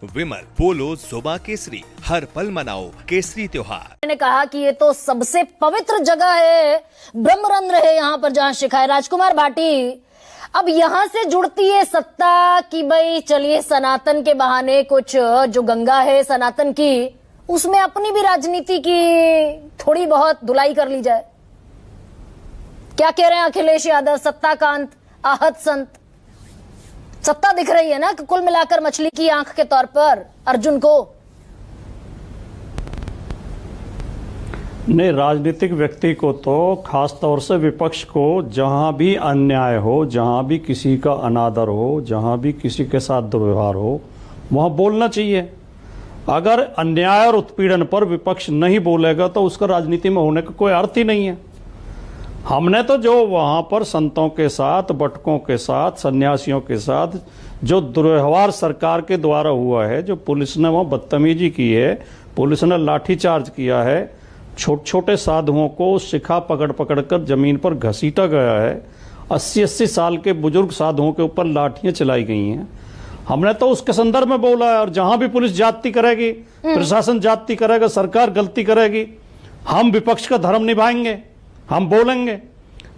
विमल पोलो जुबा केसरी, हर पल मनाओ केसरी त्योहार। मैंने कहा कि ये तो सबसे पवित्र जगह है, ब्रह्मरंध्र है यहाँ पर जहाँ शिखा है। राजकुमार भाटी, अब यहाँ से जुड़ती है सत्ता कि भाई चलिए सनातन के बहाने कुछ जो गंगा है सनातन की, उसमें अपनी भी राजनीति की थोड़ी बहुत धुलाई कर ली जाए। क्या कह रहे हैं अखिलेश यादव, सत्ताकांत, आहत संत? सत्ता दिख रही है ना कि कुल मिलाकर मछली की आंख के तौर पर अर्जुन को। नहीं, राजनीतिक व्यक्ति को तो खास तौर से विपक्ष को जहां भी अन्याय हो, जहां भी किसी का अनादर हो, जहां भी किसी के साथ दुर्व्यवहार हो, वहां बोलना चाहिए। अगर अन्याय और उत्पीड़न पर विपक्ष नहीं बोलेगा तो उसका राजनीति में होने का कोई अर्थ ही नहीं है। हमने तो जो वहां पर संतों के साथ, बटकों के साथ, सन्यासियों के साथ जो दुर्व्यवहार सरकार के द्वारा हुआ है, जो पुलिस ने वहां बदतमीजी की है, पुलिस ने लाठीचार्ज किया है, छोटे छोटे साधुओं को शिखा पकड़ पकड़ कर जमीन पर घसीटा गया है, 80-80 साल के बुजुर्ग साधुओं के ऊपर लाठियां चलाई गई हैं, हमने तो उसके संदर्भ में बोला है। और जहां भी पुलिस जाति करेगी, प्रशासन जाति करेगा, सरकार गलती करेगी, हम विपक्ष का धर्म निभाएंगे, हम बोलेंगे।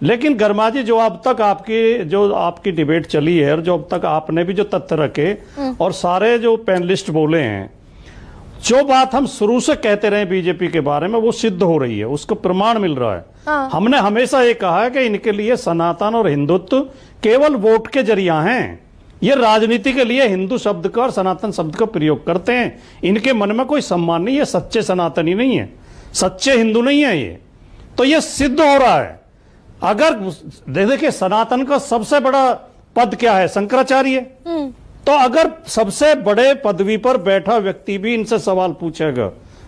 लेकिन गर्मा जी, जो अब तक आपकी डिबेट चली है और जो अब तक आपने भी जो तथ्य रखे और सारे जो पैनलिस्ट बोले हैं, जो बात हम शुरू से कहते रहे बीजेपी के बारे में वो सिद्ध हो रही है, उसको प्रमाण मिल रहा है। हाँ। हमने हमेशा ये कहा है कि इनके लिए सनातन और हिंदुत्व केवल वोट के जरिया हैं। ये राजनीति के लिए हिंदू शब्द का और सनातन शब्द का प्रयोग करते हैं। इनके मन में कोई सम्मान नहीं है, सच्चे सनातनी नहीं है, सच्चे हिंदू नहीं है ये। तो ये सिद्ध हो रहा है। अगर देखिए, सनातन का सबसे बड़ा पद क्या है? शंकराचार्य। तो अगर सबसे बड़े पदवी पर बैठा व्यक्ति भी इनसे सवाल पूछेगा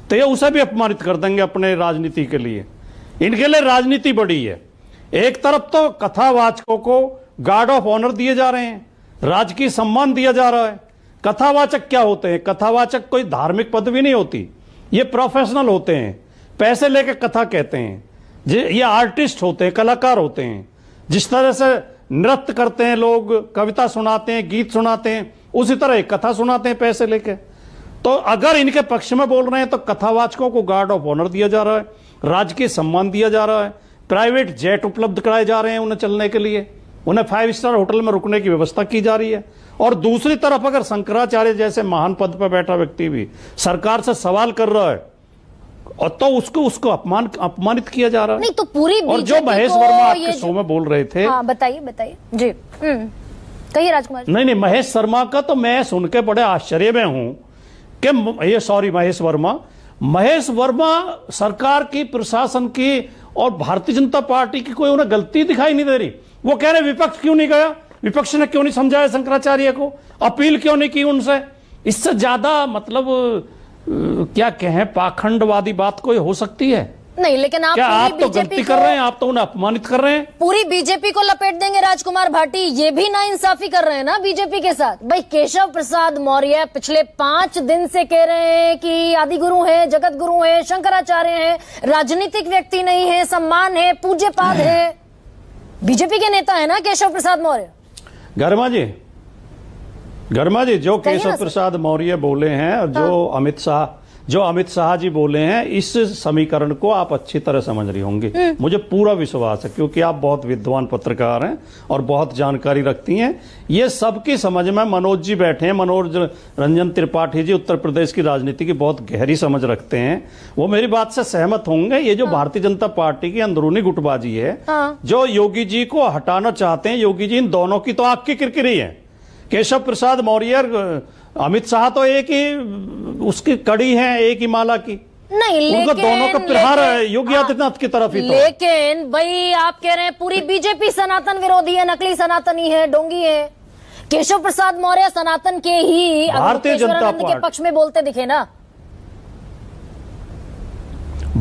तो ये उसे भी अपमानित कर देंगे अपने राजनीति के लिए। इनके लिए राजनीति बड़ी है। एक तरफ तो कथावाचकों को गार्ड ऑफ ऑनर दिए जा रहे हैं, राजकीय सम्मान दिया जा रहा है। कथावाचक क्या होते हैं? कथावाचक कोई धार्मिक पदवी नहीं होती, ये प्रोफेशनल होते हैं, पैसे लेके कथा कहते हैं। ये आर्टिस्ट होते हैं, कलाकार होते हैं। जिस तरह से नृत्य करते हैं लोग, कविता सुनाते हैं, गीत सुनाते हैं, उसी तरह एक कथा सुनाते हैं पैसे लेके। तो अगर इनके पक्ष में बोल रहे हैं तो कथावाचकों को गार्ड ऑफ ऑनर दिया जा रहा है, राजकीय सम्मान दिया जा रहा है, प्राइवेट जेट उपलब्ध कराए जा रहे हैं उन्हें चलने के लिए, उन्हें 5 स्टार होटल में रुकने की व्यवस्था की जा रही है। और दूसरी तरफ अगर शंकराचार्य जैसे महान पद पर बैठा व्यक्ति भी सरकार से सवाल कर रहा है और तो उसको अपमानित किया जा रहा है। नहीं तो पूरी और जो महेश वर्मा आपके शो में बोल रहे थे, हाँ, बताइए जी। कहिए राजकुमार। नहीं, महेश शर्मा का तो मैं सुन के बड़े आश्चर्य में हूं कि महेश वर्मा सरकार की, प्रशासन की और भारतीय जनता पार्टी की कोई उन्हें गलती दिखाई नहीं दे रही। वो कह रहे विपक्ष क्यों नहीं गया, विपक्ष ने क्यों नहीं समझाया शंकराचार्य को, अपील क्यों नहीं की उनसे। इससे ज्यादा मतलब क्या कहें, पाखंडवादी बात कोई हो सकती है? नहीं, लेकिन आप तो गलती कर रहे हैं, आप तो उन्हें अपमानित कर रहे हैं। पूरी बीजेपी को लपेट देंगे राजकुमार भाटी, ये भी नाइंसाफी कर रहे हैं ना बीजेपी के साथ। भाई केशव प्रसाद मौर्य पिछले 5 दिन से कह रहे हैं कि आदि गुरु हैं, जगत गुरु हैं, शंकराचार्य हैं, राजनीतिक व्यक्ति नहीं है, सम्मान है, पूज्य पाद है। बीजेपी के नेता है ना केशव प्रसाद मौर्य। गर्मा जी, जो केशव प्रसाद मौर्य बोले हैं और जो अमित शाह जी बोले हैं, इस समीकरण को आप अच्छी तरह समझ रही होंगी, मुझे पूरा विश्वास है, क्योंकि आप बहुत विद्वान पत्रकार हैं और बहुत जानकारी रखती हैं। ये सबकी समझ में मनोज जी बैठे हैं, मनोज रंजन त्रिपाठी जी उत्तर प्रदेश की राजनीति की बहुत गहरी समझ रखते हैं, वो मेरी बात से सहमत होंगे। ये जो भारतीय जनता पार्टी की अंदरूनी गुटबाजी है, जो योगी जी को हटाना चाहते हैं, योगी जी इन दोनों की तो आग की किरकिरी है। केशव प्रसाद मौर्य, अमित शाह तो एक ही उसकी कड़ी है, एक ही माला की। नहीं, उनको दोनों का प्रहार है योगी आदित्यनाथ की तरफ ही। लेकिन भाई आप कह रहे हैं पूरी बीजेपी सनातन विरोधी है, नकली सनातनी है, डोंगी है। केशव प्रसाद मौर्य सनातन के ही भारतीय जनता पार्टी के पक्ष में बोलते दिखे ना।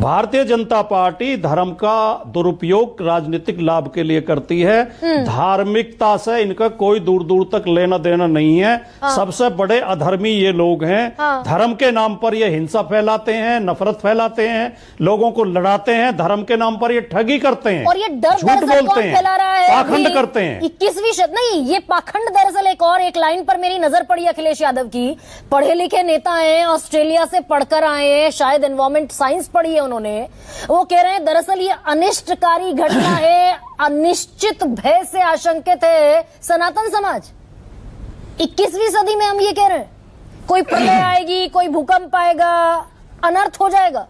भारतीय जनता पार्टी धर्म का दुरुपयोग राजनीतिक लाभ के लिए करती है। धार्मिकता से इनका कोई दूर दूर तक लेना देना नहीं है। सबसे बड़े अधर्मी ये लोग हैं। धर्म के नाम पर ये हिंसा फैलाते हैं, नफरत फैलाते हैं, लोगों को लड़ाते हैं। धर्म के नाम पर ये ठगी करते हैं और ये डर झूठ दरअसल बोलते कौन हैं, फैला रहा है? पाखंड करते हैं। 21वीं नहीं, ये पाखंड दरअसल एक लाइन पर मेरी नजर पड़ी अखिलेश यादव की। पढ़े लिखे नेता हैं, ऑस्ट्रेलिया से पढ़कर आए हैं, शायद एनवायरमेंट साइंस पढ़ी है उन्होंने। वो कह रहे हैं दरअसल ये अनिष्टकारी घटना है, अनिश्चित भय से आशंकित है सनातन समाज। 21वीं सदी में हम ये कह रहे हैं कोई प्रलय आएगी, कोई भूकंप आएगा, अनर्थ हो जाएगा।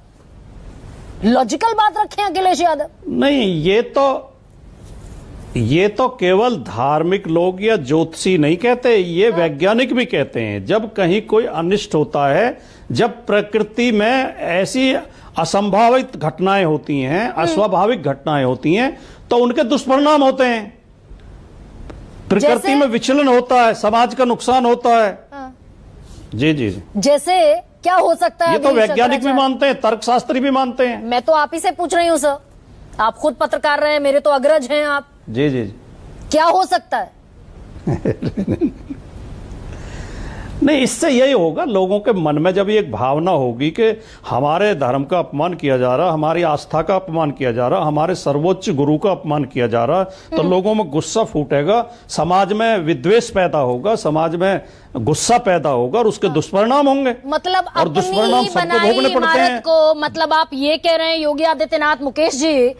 लॉजिकल बात रखें अखिलेश यादव। नहीं, ये तो केवल धार्मिक लोग या ज्योतिषी नहीं कहते, ये वैज्ञानिक भी कहते हैं। जब कहीं कोई अनिष्ट होता है, जब प्रकृति में ऐसी असंभावित घटनाएं होती हैं, अस्वाभाविक घटनाएं होती हैं, तो उनके दुष्परिणाम होते हैं। प्रकृति में विचलन होता है, समाज का नुकसान होता है। जी जी जी। जैसे क्या हो सकता है? ये तो वैज्ञानिक भी मानते हैं, तर्कशास्त्री भी मानते हैं। मैं तो आप ही से पूछ रही हूं सर, आप खुद पत्रकार रहे हैं, मेरे तो अग्रज हैं आप। जी जी। क्या हो सकता है? नहीं, इससे यही होगा, लोगों के मन में जब एक भावना होगी कि हमारे धर्म का अपमान किया जा रहा, हमारी आस्था का अपमान किया जा रहा, हमारे सर्वोच्च गुरु का अपमान किया जा रहा, तो लोगों में गुस्सा फूटेगा, समाज में विद्वेष पैदा होगा, समाज में गुस्सा पैदा होगा और उसके दुष्परिणाम होंगे। मतलब और दुष्परिणाम सबको भोगने पड़ते हैं। को मतलब आप ये कह रहे हैं योगी आदित्यनाथ, मुकेश जी,